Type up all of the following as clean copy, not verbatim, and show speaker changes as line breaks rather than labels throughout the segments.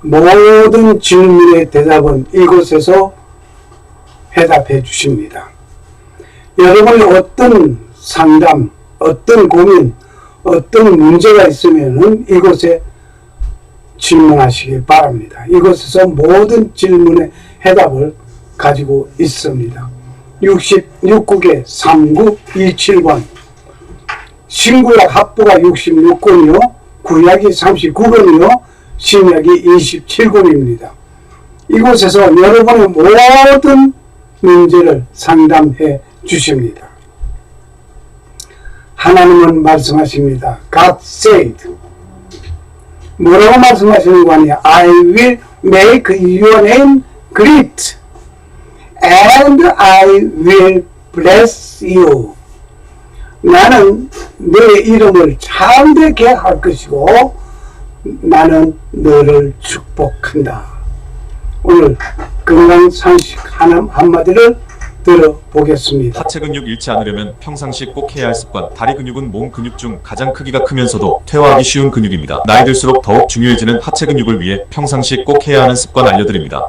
모든 질문의 대답은 이곳에서 해답해 주십니다. 여러분이 어떤 상담, 어떤 고민, 어떤 문제가 있으면 이곳에 질문하시기 바랍니다. 이곳에서 모든 질문의 해답을 가지고 있습니다. 66국에 3927번, 신구약 합부가 66권이요, 구약이 39권이요, 신약이 27권입니다. 이곳에서 여러분의 모든 문제를 상담해 주십니다. 하나님은 말씀하십니다. God said. 뭐라고 말씀하시는 거 아니야? I will make your name great and I will bless you. 나는 너의 이름을 참되게 할 것이고 나는 너를 축복한다. 오늘 건강 상식 한마디를 들어보겠습니다.
하체 근육 잃지 않으려면 평상시 꼭 해야 할 습관. 다리 근육은 몸 근육 중 가장 크기가 크면서도 퇴화하기 쉬운 근육입니다. 나이 들수록 더욱 중요해지는 하체 근육을 위해 평상시 꼭 해야 하는 습관 알려드립니다.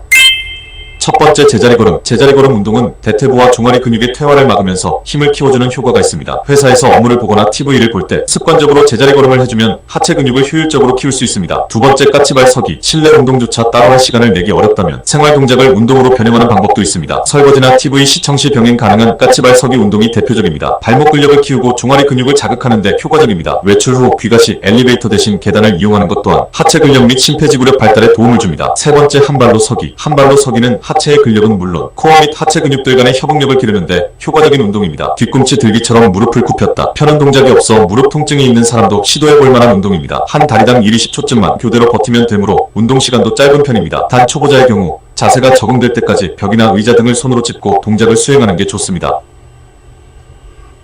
첫 번째, 제자리 걸음. 제자리 걸음 운동은 대퇴부와 종아리 근육의 퇴화를 막으면서 힘을 키워주는 효과가 있습니다. 회사에서 업무를 보거나 TV를 볼 때 습관적으로 제자리 걸음을 해주면 하체 근육을 효율적으로 키울 수 있습니다. 두 번째, 까치발 서기. 실내 운동조차 따라할 시간을 내기 어렵다면 생활 동작을 운동으로 변형하는 방법도 있습니다. 설거지나 TV 시청 시 병행 가능한 까치발 서기 운동이 대표적입니다. 발목 근력을 키우고 종아리 근육을 자극하는 데 효과적입니다. 외출 후 귀가 시 엘리베이터 대신 계단을 이용하는 것 또한 하체 근력 및 심폐지구력 발달에 도움을 줍니다. 세 번째, 한발로 서기. 한발로 서기는 하체의 근력은 물론 코어 및 하체 근육들 간의 협응력을 기르는데 효과적인 운동입니다. 뒤꿈치 들기처럼 무릎을 굽혔다 펴는 동작이 없어 무릎 통증이 있는 사람도 시도해볼 만한 운동입니다. 한 다리당 1, 20초쯤만 교대로 버티면 되므로 운동 시간도 짧은 편입니다. 단 초보자의 경우 자세가 적응될 때까지 벽이나 의자 등을 손으로 짚고 동작을 수행하는 게 좋습니다.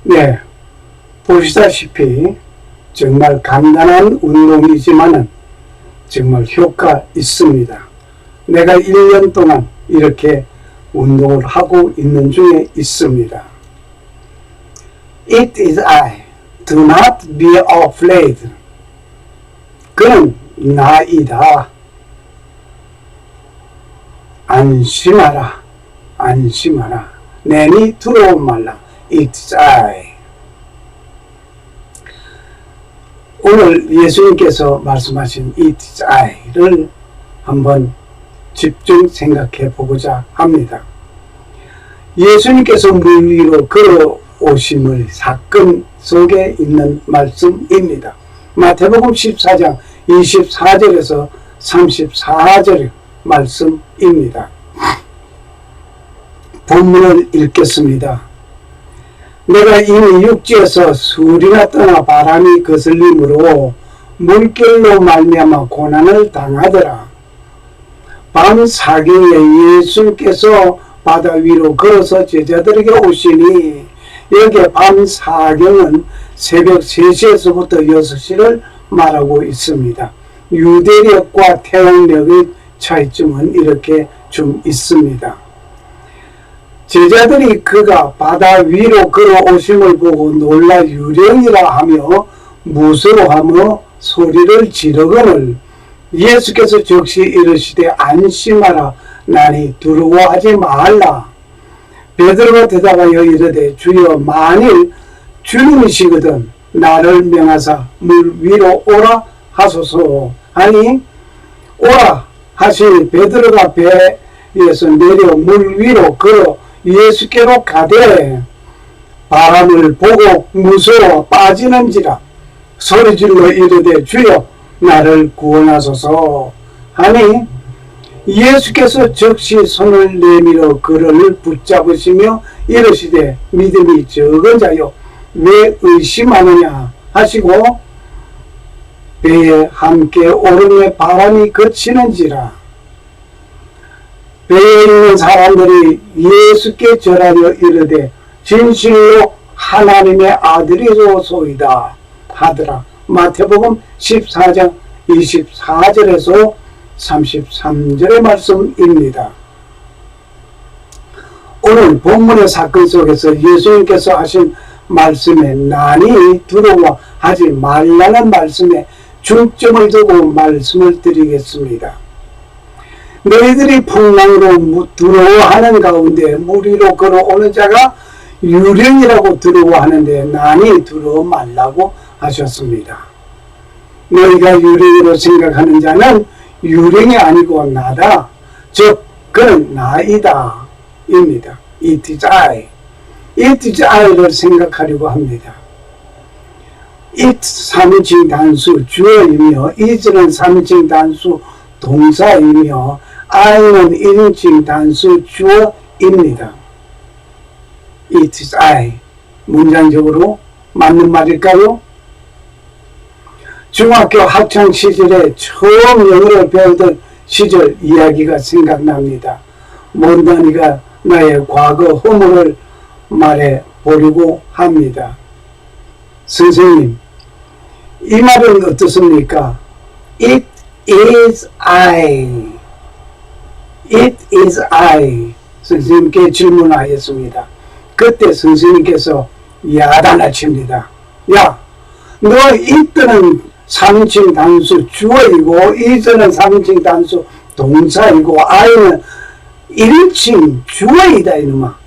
네, 보시다시피 정말 간단한 운동이지만 정말 효과 있습니다. 내가 1년 동안 이렇게 운동을 하고 있는 중에 있습니다. It is I. Do not be afraid. 그는 나이다. 안심하라. 안심하라. 내니 두려워 말라. It is I. 오늘 예수님께서 말씀하신 It is I를 한번 집중 생각해 보고자 합니다. 예수님께서 물 위로 걸어오심의 사건 속에 있는 말씀입니다. 마태복음 14장 24절에서 34절 말씀입니다. 본문을 읽겠습니다. 내가 이미 육지에서 술이나 떠나 바람이 거슬림으로 물결로 말미암아 고난을 당하더라. 밤 사경에 예수께서 바다 위로 걸어서 제자들에게 오시니 여기에 밤 사경은 새벽 3시에서부터 6시를 말하고 있습니다. 유대력과 태양력의 차이점은 이렇게 좀 있습니다. 제자들이 그가 바다 위로 걸어오심을 보고 놀라 유령이라 하며 무서워하며 소리를 지르거늘 예수께서 즉시 이르시되 안심하라 나니 두려워하지 말라. 베드로가 대답하여 이르되 주여 만일 주님이시거든 나를 명하사 물 위로 오라 하소서 하니 오라 하시니 베드로가 배에서 내려 물 위로 걸어 예수께로 가되 바람을 보고 무서워 빠지는지라 소리질러 이르되 주여 나를 구원하소서 하니 예수께서 즉시 손을 내밀어 그를 붙잡으시며 이르시되 믿음이 적은 자여 왜 의심하느냐 하시고 배에 함께 오름에 바람이 그치는지라. 배에 있는 사람들이 예수께 절하여 이르되 진실로 하나님의 아들이소이다 하더라. 마태복음 14장 24절에서 33절의 말씀입니다. 오늘 본문의 사건 속에서 예수님께서 하신 말씀에 난이 두려워하지 말라는 말씀에 중점을 두고 말씀을 드리겠습니다. 너희들이 풍랑으로 두려워하는 가운데 무리로 걸어오는 자가 유령이라고 두려워하는데 나니 두려워 말라고 하셨습니다. 너희가 유령으로 생각하는 자는 유령이 아니고 나다. 즉 그는 나이다 입니다. It is I. It is I를 생각하려고 합니다. It 3인칭 단수 주어이며 is는 3인칭 단수 동사이며 I는 1인칭 단수 주어입니다. It is I. 문장적으로 맞는 말일까요? 중학교 학창 시절에 처음 영어를 배우던 시절 이야기가 생각납니다. 몬다니가 나의 과거 허물을 말해 보려고 합니다. 선생님, 이 말은 어떻습니까? It is I. It is I. 선생님께 질문하였습니다. 그때 선생님께서 야단을 칩니다. 야, 너 it는 3인칭 단수 주어이고 is는 3인칭 단수 동사이고 I는 1인칭 주어이다 이놈아.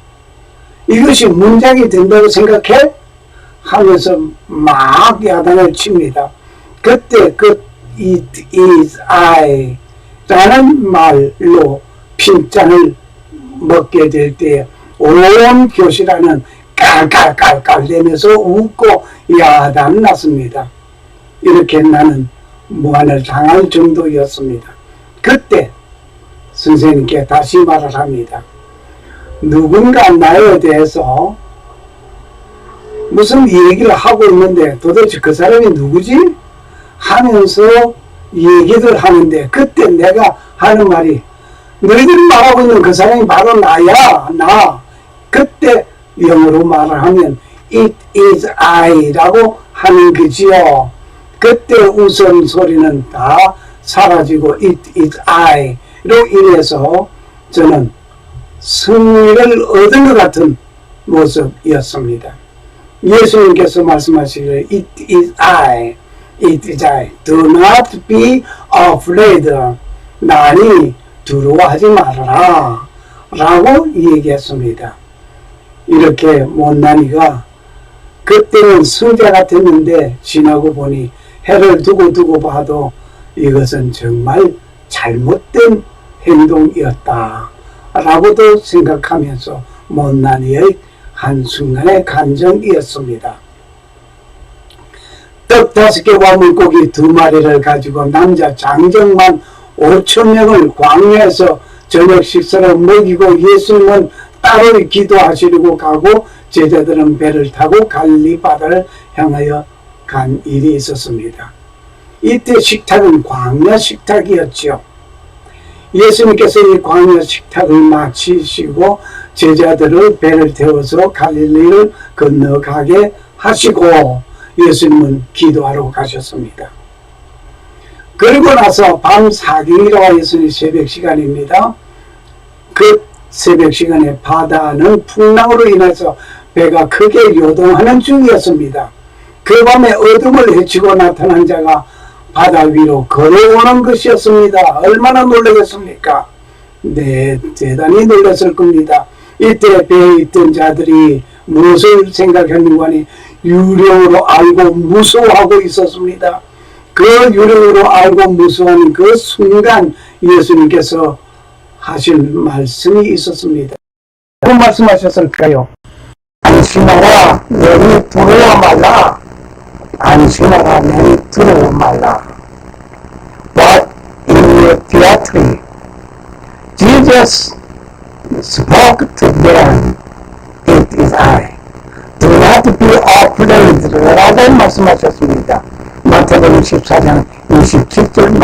이것이 문장이 된다고 생각해? 하면서 막 야단을 칩니다. 그때 그 it is I 라는 말로 핀잔을 먹게 될 때 온 교실안은 깔깔깔깔 대면서 웃고 야단 났습니다. 이렇게 나는 무한을 당할 정도였습니다. 그때 선생님께 다시 말을 합니다. 누군가 나에 대해서 무슨 얘기를 하고 있는데 도대체 그 사람이 누구지? 하면서 얘기를 하는데 그때 내가 하는 말이 너희들이 말하고 있는 그 사람이 바로 나야. 나. 그때 영어로 말을 하면 It is I 라고 하는 거지요. 그때 웃음 소리는 다 사라지고 It is I 로 인해서 저는 승리를 얻은 것 같은 모습이었습니다. 예수님께서 말씀하시기를 It is I, It is I. Do not be afraid. 나니 두려워하지 말아라 라고 얘기했습니다. 이렇게 못난이가 그때는 승자 같았는데 지나고 보니 해를 두고 봐도 이것은 정말 잘못된 행동이었다 라고도 생각하면서 못난이의 한순간의 감정이었습니다. 떡 5개와 물고기 2마리를 가지고 남자 장정만 5,000명을 광야에서 저녁 식사를 먹이고 예수님은 따로 기도하시려고 가고 제자들은 배를 타고 갈릴리 바다를 향하여 간 일이 있었습니다. 이때 식탁은 광야 식탁이었지요. 예수님께서 이 광야 식탁을 마치시고 제자들을 배를 태워서 갈릴리를 건너가게 하시고 예수님은 기도하러 가셨습니다. 그리고 나서 밤 사경이라고 예수님 새벽 시간입니다. 그 새벽 시간에 바다는 풍랑으로 인해서 배가 크게 요동하는 중이었습니다. 그 밤에 어둠을 헤치고 나타난 자가 바다 위로 걸어오는 것이었습니다. 얼마나 놀라겠습니까? 네, 대단히 놀랐을 겁니다. 이때 배에 있던 자들이 무엇을 생각했는가니 유령으로 알고 무서워하고 있었습니다. 그 유령으로 알고 무서워하는 그 순간 예수님께서 하신 말씀이 있었습니다. 무슨 말씀하셨을까요? 안심하라, 너희 두려워 말라. 안심하라, 너희 두려워 말라. But in the theatre, Jesus spoke to them, It is I. Do not be afraid. 라고 말씀하셨습니다. 마태복음 14장 27절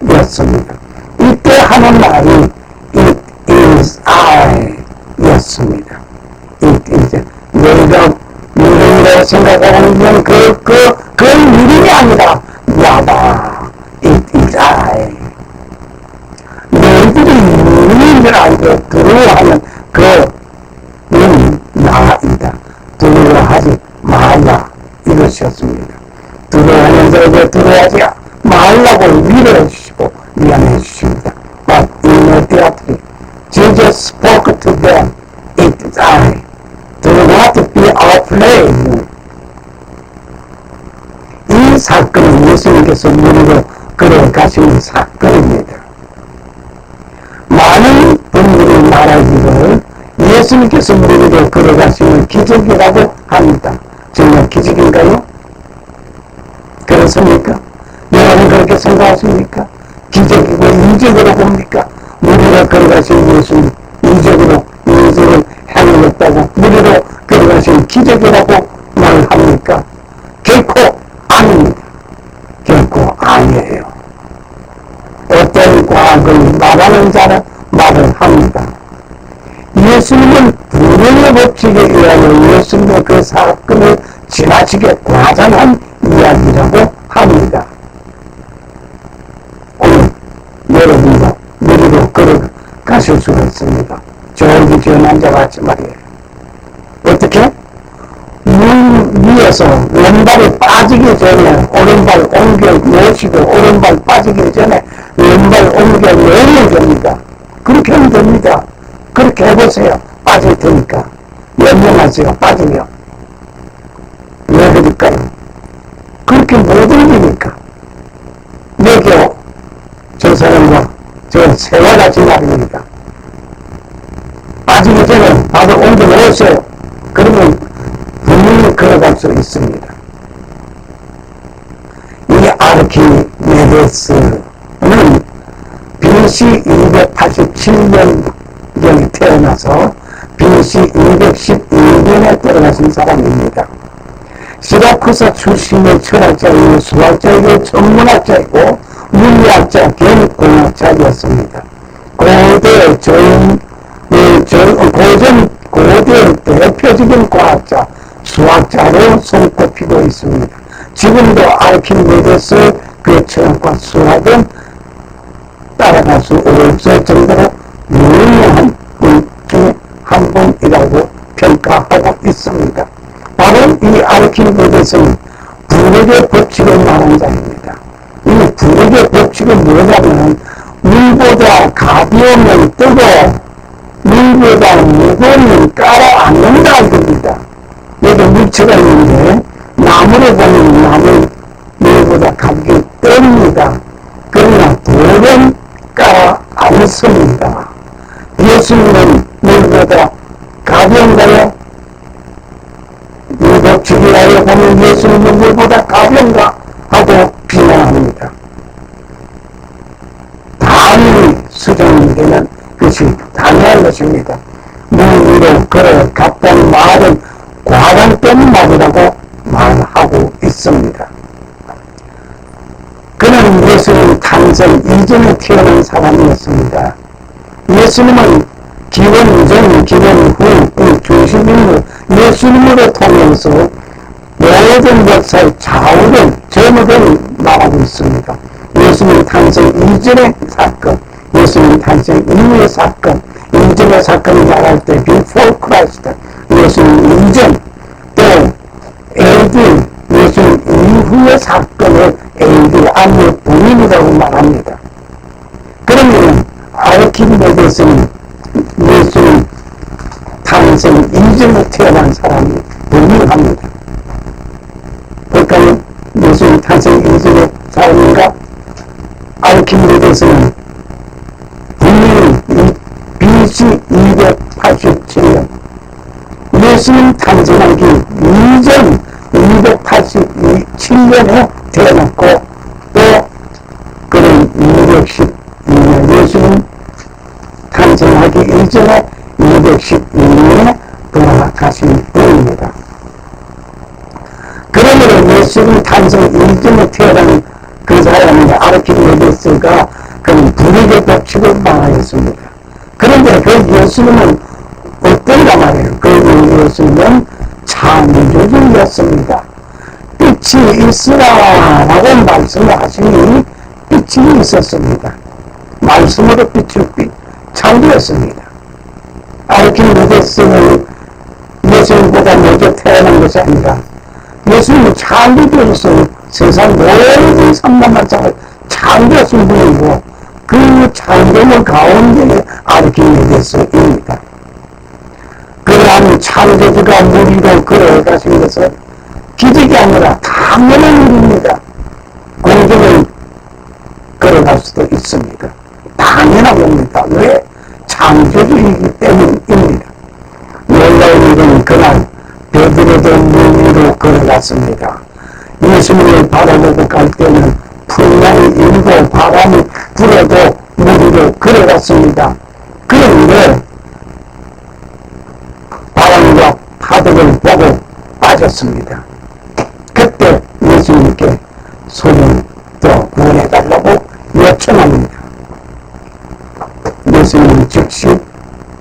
말씀이었습니다. 이때 하는 말이 It is I 였습니다. It is 너희가 유령이라고 생각하는 그 유령이 아니라 나다. It is I. 너희들이 유령인 줄 알고 두려워하는 그는 나이다. 두려워하지 말라. 이것이었습니다. 두려워하는 자에게 두려워하지 말라고 위로해 주시고 미안해 주십니다. 걸어가시는 사건입니다. 많은 분들이 말하기를 예수님께서 물 위로 걸어가시는 기적이라고 합니다. 정말 기적인가요? 그렇습니까? 여러분 그렇게 생각하십니까? 기적이고 이적으로 봅니까? 물 위로 걸어가신 예수님 이적으로 이적을 행하셨다고 물 위로 걸어가신 기적이라고 말합니까? 결코 아닙니다. 결코 아니에요. 어떤 과학을 말하는 자는 말을 합니다. 예수님은 불행의 법칙에 의하여 예수님의 그 사건을 지나치게 과장한 이야기라고 합니다. 오늘 여러분도 무리로 걸어가실 수가 있습니다. 저기 저 남자같이 말이에요. 어떻게? 물 위에서 왼발이 빠지기 전에 오른발 옮겨 놓으시고 오른발 빠지기 전에 왼발 옮겨 놓으면 됩니다. 그렇게 하면 됩니다. 그렇게 해보세요. 빠질 테니까. 연명하세요. 빠지면. 왜 그럴까요? 그렇게 못 옮기니까. 여기요. 저 사람과 저 새와같이 말입니다. 빠지기 전에 바로 옮겨 놓으세요. 그러면 분명히 걸어갈 수 있습니다. 이 아르키메데스는 BC 287년경에 태어나서 BC 212년에 돌아가신 사람입니다. 시라쿠사 출신의 철학자이고 수학자이고 천문학자이고 물리학자 겸 공학자였습니다. 고대 대표적인 과학자, 수학자로 손꼽히고 있습니다. 지금도 아르키메데스 그 철학과 수학은 따라갈 수 없을 정도로 유명한 분 중에 한 분이라고 평가하고 있습니다. 바로 이 아르키메데스는 부력의 법칙을 말한 자입니다. 이 부력의 법칙은 뭐냐면 물보다 가벼우면 뜨고 물보다 무거우면 깔아앉는다 이겁니다. 여기 물체가 있는데 나무를 보면 나무 물보다 가볍게 뜹니다. 그러나 돌은 깔아앉습니다. 예수님은 물보다 가벼운가요? 이 법칙이라고 보면 예수님은 물보다 가벼운가 하고 비난합니다. 다음이 수정이 되면 그것이 당연한 것입니다. 물 위로 걸어갔다는 말은 과장된 말이라고 말하고 있습니다. 그는 예수님 탄생 이전에 태어난 사람이었습니다. 예수님은 기원 전, 기원 후, 그 중심인물 예수님으로 통해서 모든 역사의 좌우를 전후를 말하고 있습니다. 예수님 탄생 이전의 사건, 예수님 탄생 이후의 사건, 이전의 사건을 말할 때 before Christ, 예수님 이전, 또 AD, 예수님 이후의 사건을 AD 안의 본인이라고 말합니다. 그러면 아르키메데스는 예수님 탄생 이전에 태어난 사람이 분명합니다. 그러니까 예수님 탄생 이전의 사람인가? 아르키메데스는 분명히 BC 287년 예수님 탄생하기 이전 287년에 태어났고 또 그는 212년 예수님 탄생하기 이전에 212년에 돌아가신 분입니다. 그러므로 예수님 탄생 이전에 태어난 그 사람이 아르키메데스가 그 불익의 법칙을 말하였습니다. 그런데 그 예수님은 어떤가 말이에요. 그 예수님은 창조주였습니다. 빛이 있으라라고 말씀을 하시니 빛이 있었습니다. 말씀으로 빛을 창조했습니다. 아르키메데스는 예수님보다 먼저 태어난 것이 아니라 예수님은 창조주로서 세상 모든 삼만만상을 창조하신 분이고 그 창조물 가운데 아르키메데스입니다. 그러한 창조주가 물 위로 걸어가신 것은 기적이 아니라 당연한 일입니다. 공중을 걸어가 생각할 수도 있습니다. 당연한 겁니다. 왜? 창조주이기 때문입니다. 놀라운 일은 그날 베드로도 물 위로 걸어갔습니다. 예수님을 바라보고 갈 때는 풍랑이 일고 바람이 불어도 물 위로 걸어갔습니다. 그런데 바람과 파도를 보고 빠졌습니다. 그때 예수님께 손을 더 구원해달라고 요청합니다. 예수님이 즉시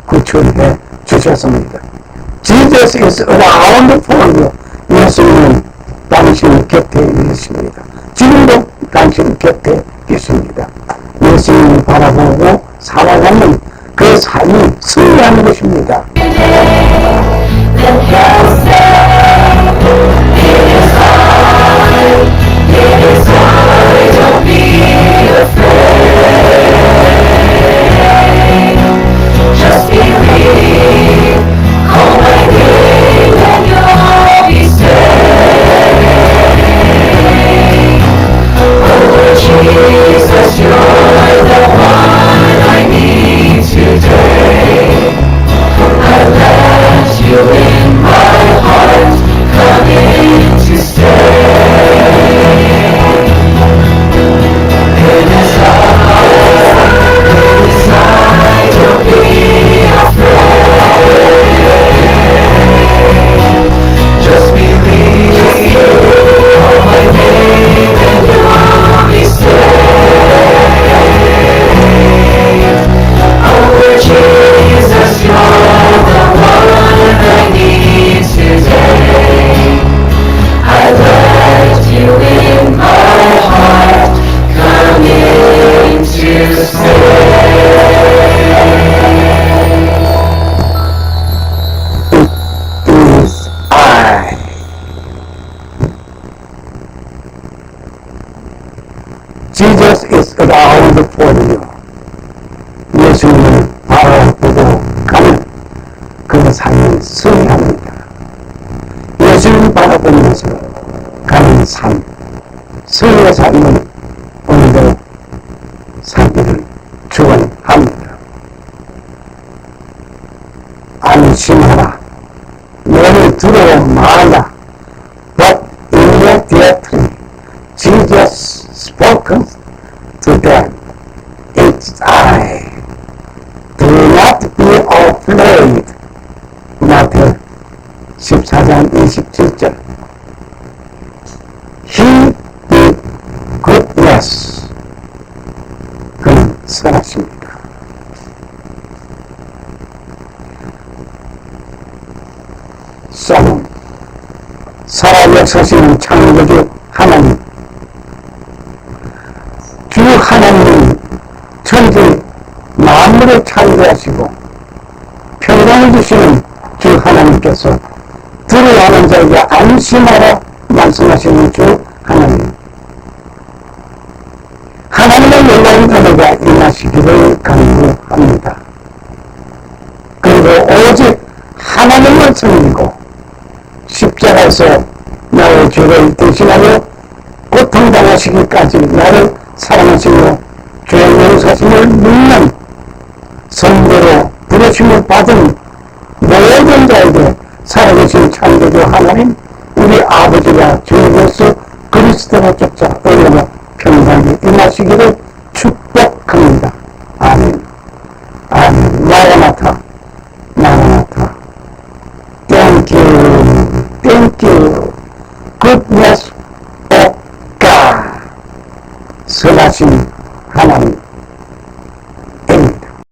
구출해 주셨습니다. Jesus is around for you. 예수님은 당신 곁에 있습니다. 지금도 당신 곁에 있습니다. 예수님을 바라보고 살아가는 그 삶이 승리하는 것입니다.
Just believe, call my name and you'll be saved. Oh Jesus, you're the one I need today. I let you in my heart, come in to stay. Inside, don't be afraid. Just believe, call my name and you'll be saved. Oh Jesus, you're the one I need today. I let you in my heart, come in to stay.
Is I. Jesus is around for you. 예수님을 바라보고 가는 그 삶은 승리합니다. 예수님을 바라보면서 가는 삶, 승리의 삶은 오늘도 살기를 축원합니다. 안심하라. 너를 두려워 말라. But immediately Jesus spoken to them. It's I. Do not be afraid. 마태 14장 27절. He did goodness. 그는 선하십니다. 썰은 살아역사시는 창조주 하나님, 주 하나님은 천지 만물을 창조하시고 평강을 주시는 주 하나님께서 두려워하는 자에게 안심하라 말씀하시는 주 하나님, 하나님의 놀라운 은혜가 임하시기를 간구합니다. 그리고 오직 하나님을 섬기고 십자가에서 나의 죄를 대신하여 고통당하시기까지 나를 사랑하시며 죄 용서하심을 믿는 선대로 부르심을 받은 모든 자에게 살아계신 창조주 하나님, 우리 아버지가 주 예수 그리스도로 쫓아 은혜와 평강이 임하시기를 축복합니다. 아멘. 아멘. 마라나타. 마라나타. Thank you. Thank you.